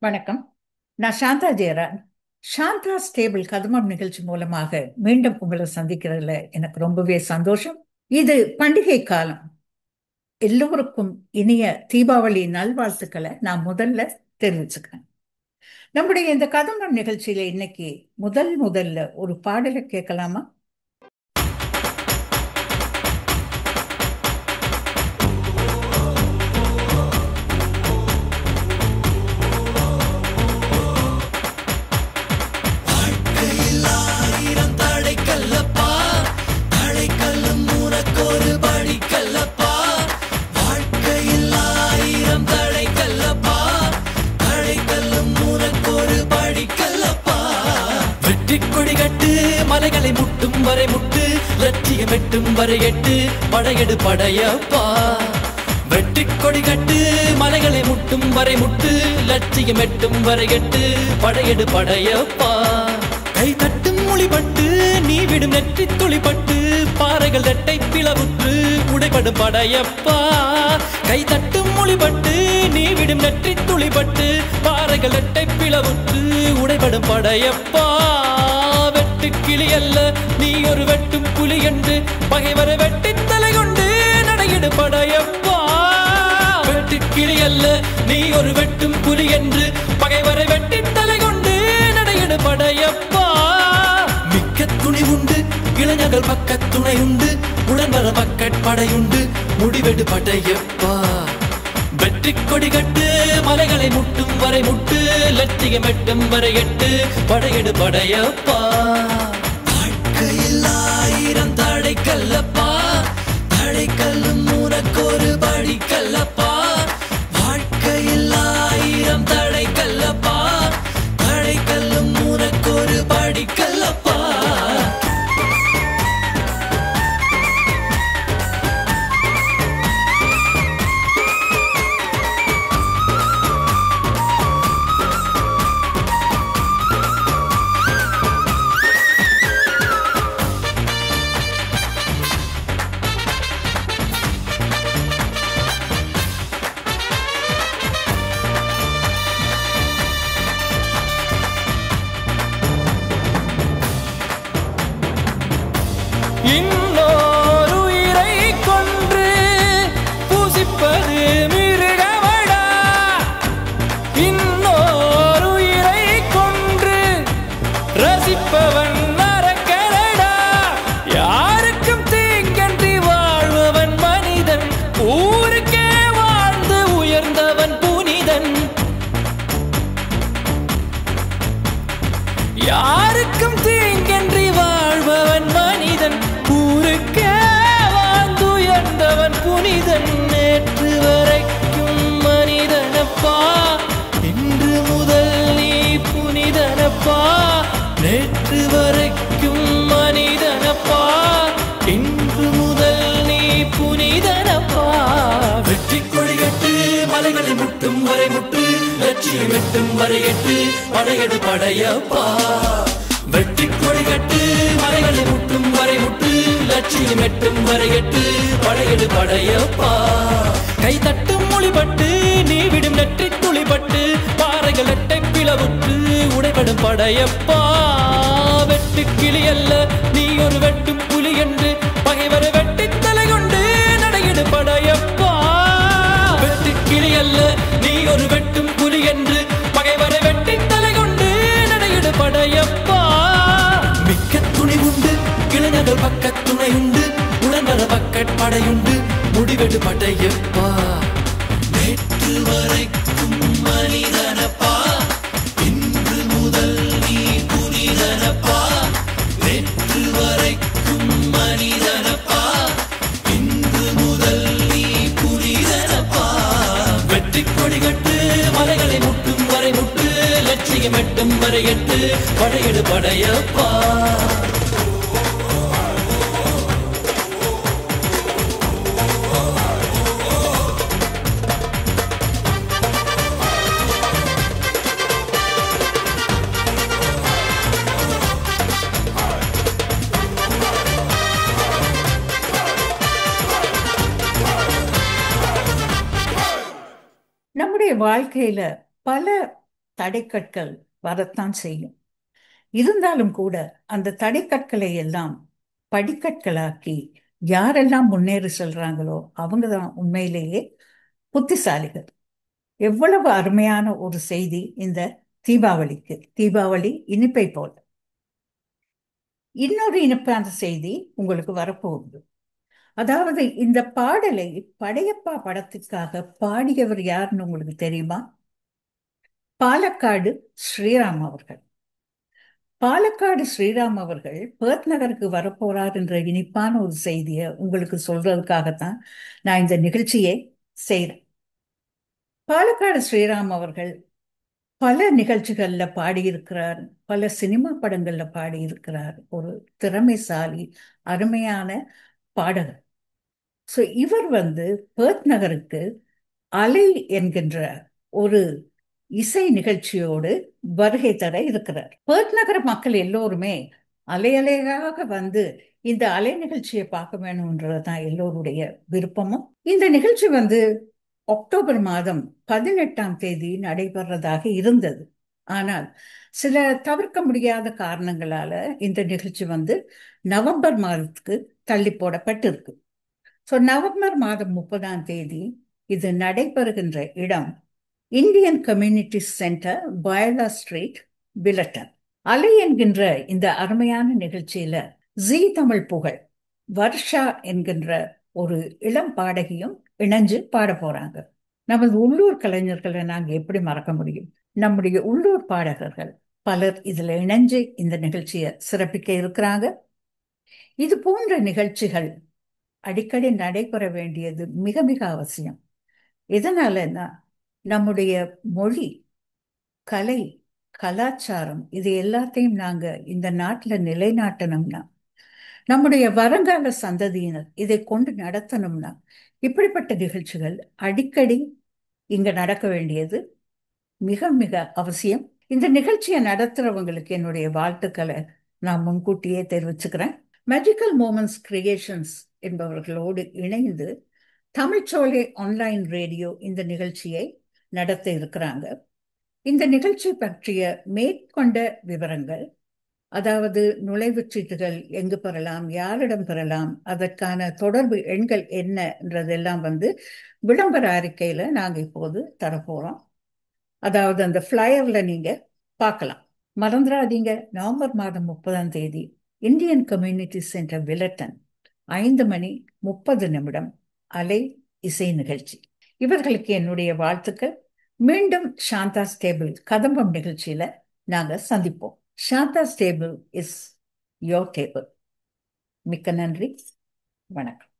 வணக்கம். நான் சாந்தா ஜெயரான். சாந்தா ஸ்டேபிள் கதம்பம் நிகழ்ச்சி மூலமாக மீண்டும் உங்களை சந்திக்கிறதுல எனக்கு ரொம்பவே சந்தோஷம். இது பண்டிகை காலம். எல்லோருக்கும் இனிய தீபாவளி நல்வாழ்த்துக்களை நான் முதல்ல தெரிவிச்சுக்கிறேன். நம்முடைய இந்த கதம்பம் நிகழ்ச்சியில இன்னைக்கு முதல்ல ஒரு பாடலை கேட்கலாமா? மலைகளை முட்டும் வரை முட்டு, லட்சியம் எட்டும் வரை எட்டு, படையெடு படையப்பா. வெற்றி கொடி கட்டு, மலைகளை முட்டும் வரை முட்டு, லட்சியம் எட்டும் வரை எட்டு, படையெடு படையப்பா. கை தட்டும் மொழிபட்டு, நீ விடும் நெற்றி துளிப்பட்டு, பாறைகள் ரெட்டை பிளவுற்று உடைபடும் படையப்பா. கை தட்டும் மொழிபட்டு, நீ விடும் நெற்றி துளிப்பட்டு, பாறைகள் ரெட்டை பிளவுற்று உடைபடும் படையப்பா. கிளி அல்ல நீ ஒரு வெட்டும் புலி என்று பகைவரை வெட்டி தலை கொண்டு நடையிடு படையப்பா. வெட்டு கிளி அல்ல நீ ஒரு வெட்டும் புலி என்று பகைவரை வெட்டி தலை கொண்டு நடையிடு படையப்பா. மிக்க துணி உண்டு, இளைஞர்கள் பக்க துணை உண்டு, உடன்வர பக்கட் படையுண்டு, முடிவெடு படையப்பா. வெற்றி கொடி கட்டு, மலைகளை முட்டும் வரை முட்டு, லட்சியம் எட்டும் வரை எட்டு, படையெடு படையப்பா. வாழ்க்கையில் ஆயிரம் தடை கல்லப்பா, தடை கல்லும் உனக்கொரு படி கல்லப்பா. வாழ்க்கையில் ஆயிரம் தடை கல்லப்பா, தடை கல்லும் உனக்கொரு படி கல்லப்பா. இன்னொரு உயிரை கொன்று பூசிப்பது மிருகமடா, இன்னொரு உயிரை கொன்று ரசிப்பவன் நரக்கரடா. யாருக்கும் தீங்கன்றி வாழ்பவன் மனிதன், ஊருக்கே வாழ்ந்து உயர்ந்தவன் புனிதன். யாருக்கும் தீங்கன்றி வாழ்பவன் மனிதன், ஊருக்கே வாழ்ந்துயர்ந்தவன் புனிதன். நேற்று வரைக்கும் மனிதனப்பா, இன்று முதல் நீ புனிதனப்பா. நேற்று வரைக்கும் மனிதனப்பா, இன்று முதல் நீ புனிதனப்பா. வெற்றி கொடி கட்டு, மலைகளை முட்டும் வரை முட்டு, லட்சியம் எட்டும் வரை எட்டு, படையெடு படையப்பா. வெற்றி கொடி கட்டு, மலைகளை முட்டும் வரை முட்டு, லட்சியம் எட்டும் வரை எட்டு, படையெடு படையப்பா. கை தட்டும் மொழிபட்டு, நீ விடும் நெற்றி துளிப்பட்டு, பாறைகள் எட்டை பிளவுற்று உடைபடும் படையப்பா. வெட்டு கிளி அல்ல நீ ஒரு வெட்டும் புலி என்று பகைவரை வெட்டி தலை கொண்டு நடையிடு படையப்பா. வெட்டு கிளி அல்ல நீ ஒரு வெட்டும் புலி என்று பகைவரை வெட்டி தலை கொண்டு நடையிடு படையப்பா. மிக்க துணி உண்டு, இளைஞர்கள் பக்க துணை உண்டு, உடன்வர பக்கட் படையுண்டு, முடிவெடு படையப்பா. நேற்று வரைக்கும் மனிதனப்பா, இன்று முதல் நீ புனிதனப்பா. நேற்று வரைக்கும் மனிதனப்பா, இன்று முதல் நீ புனிதனப்பா. வெற்றி கொடி கட்டு, மலைகளை முட்டும் வரை முட்டு, லட்சியம் எட்டும் வரை எட்டு, படையெடு படையப்பா. நம்முடைய வாழ்க்கையில பல தடைக்கற்கள் வரத்தான் செய்யும். இருந்தாலும் கூட அந்த தடைக்கற்களை எல்லாம் படிக்கற்களாக்கி யாரெல்லாம் முன்னேறி செல்றாங்களோ அவங்க தான் உண்மையிலேயே புத்திசாலிகள். எவ்வளவு அருமையான ஒரு செய்தி இந்த தீபாவளிக்கு. தீபாவளி இனிப்பை போல. இன்னொரு இனிப்பான செய்தி உங்களுக்கு வரப்போகுது. அதாவது இந்த பாடலை படையப்பா படத்துக்காக பாடியவர் யாருன்னு உங்களுக்கு தெரியுமா? பாலக்காடு ஸ்ரீராம் அவர்கள். பாலக்காடு ஸ்ரீராம் அவர்கள் பெர்த் நகருக்கு வரப்போறார் என்ற இனிப்பான ஒரு செய்தியை உங்களுக்கு சொல்றதுக்காகத்தான் நான் இந்த நிகழ்ச்சியை செய்றேன். பாலக்காடு ஸ்ரீராம் அவர்கள் பல நிகழ்ச்சிகள்ல பாடியிருக்கிறார், பல சினிமா படங்கள்ல பாடியிருக்கிறார். ஒரு திறமைசாலி, அருமையான பாடகர். ஸோ இவர் பெர்த் நகருக்கு அலை என்கின்ற ஒரு இசை நிகழ்ச்சியோடு வருகை தர இருக்கிறார். பெர்த் நகர மக்கள் எல்லோருமே அலை அலையாக இந்த அலை நிகழ்ச்சியை பார்க்க வேணும்ன்றதுதான் எல்லோருடைய விருப்பமும். இந்த நிகழ்ச்சி அக்டோபர் மாதம் 18ஆம் தேதி நடைபெறதாக இருந்தது. ஆனால் சில தவிர்க்க முடியாத காரணங்களால இந்த நிகழ்ச்சி நவம்பர் மாதத்துக்கு தள்ளி போடப்பட்டிருக்கு. ஸோ நவம்பர் மாதம் 30ஆம் தேதி இது நடைபெறுகின்ற இடம் இந்தியன் கம்யூனிட்டி சென்டர், பயலா ஸ்ட்ரீட், பில்லட்டன். அலை என்கின்ற இந்த அருமையான நிகழ்ச்சியில ஜி தமிழ் புகழ் வர்ஷா என்கின்ற ஒரு இளம் பாடகியும் இணைஞ்சு பாட போறாங்க. நமது உள்ளூர் கலைஞர்களை நாங்க எப்படி மறக்க முடியும்? நம்முடைய உள்ளூர் பாடகர்கள் பலர் இதுல இணைஞ்சு இந்த நிகழ்ச்சியை சிறப்பிக்க இருக்கிறாங்க. இது போன்ற நிகழ்ச்சிகள் அடிக்கடி நடைபெற வேண்டியது மிக மிக அவசியம். எதனாலன்னா நம்முடைய மொழி, கலை, கலாச்சாரம் இது எல்லாத்தையும் நாங்க இந்த நாட்டுல நிலைநாட்டணும்னா, நம்முடைய வருங்கால சந்ததியினர் இதை கொண்டு நடத்தணும்னா இப்படிப்பட்ட நிகழ்ச்சிகள் அடிக்கடி இங்க நடக்க வேண்டியது மிக மிக அவசியம். இந்த நிகழ்ச்சியை நடத்துறவங்களுக்கு என்னுடைய வாழ்த்துக்களை நான் முன்கூட்டியே தெரிவிச்சுக்கிறேன். மேஜிக்கல் மோமெண்ட்ஸ் கிரியேஷன்ஸ் என்பவர்களோடு இணைந்து தமிழ்ச்சோலை ஆன்லைன் ரேடியோ இந்த நிகழ்ச்சியை நடத்த இருக்கிறாங்க. இந்த நிகழ்ச்சி பற்றிய மேற்கொண்ட விவரங்கள், அதாவது நுழைவுச் சீட்டுகள் எங்கு பெறலாம், யாரிடம் பெறலாம், அதற்கான தொடர்பு எண்கள் என்னன்றதெல்லாம் விளம்பர அறிக்கையில நாங்க இப்போது தரப்போறோம். அதாவது அந்த ஃபிளையர்ல நீங்க பார்க்கலாம். மறந்துடாதீங்க, நவம்பர் மாதம் 30ஆம் தேதி இந்தியன் கம்யூனிட்டி சென்டர், வில்லட்டன், 5:30 அலை இசை நிகழ்ச்சி. இவர்களுக்கு என்னுடைய வாழ்த்துக்கள். மீண்டும் சாந்தாஸ் டேபிள் கதம்பம் நிகழ்ச்சியில நாங்க சந்திப்போம். Santa's table is your table. மிக்க நன்றி, வணக்கம்.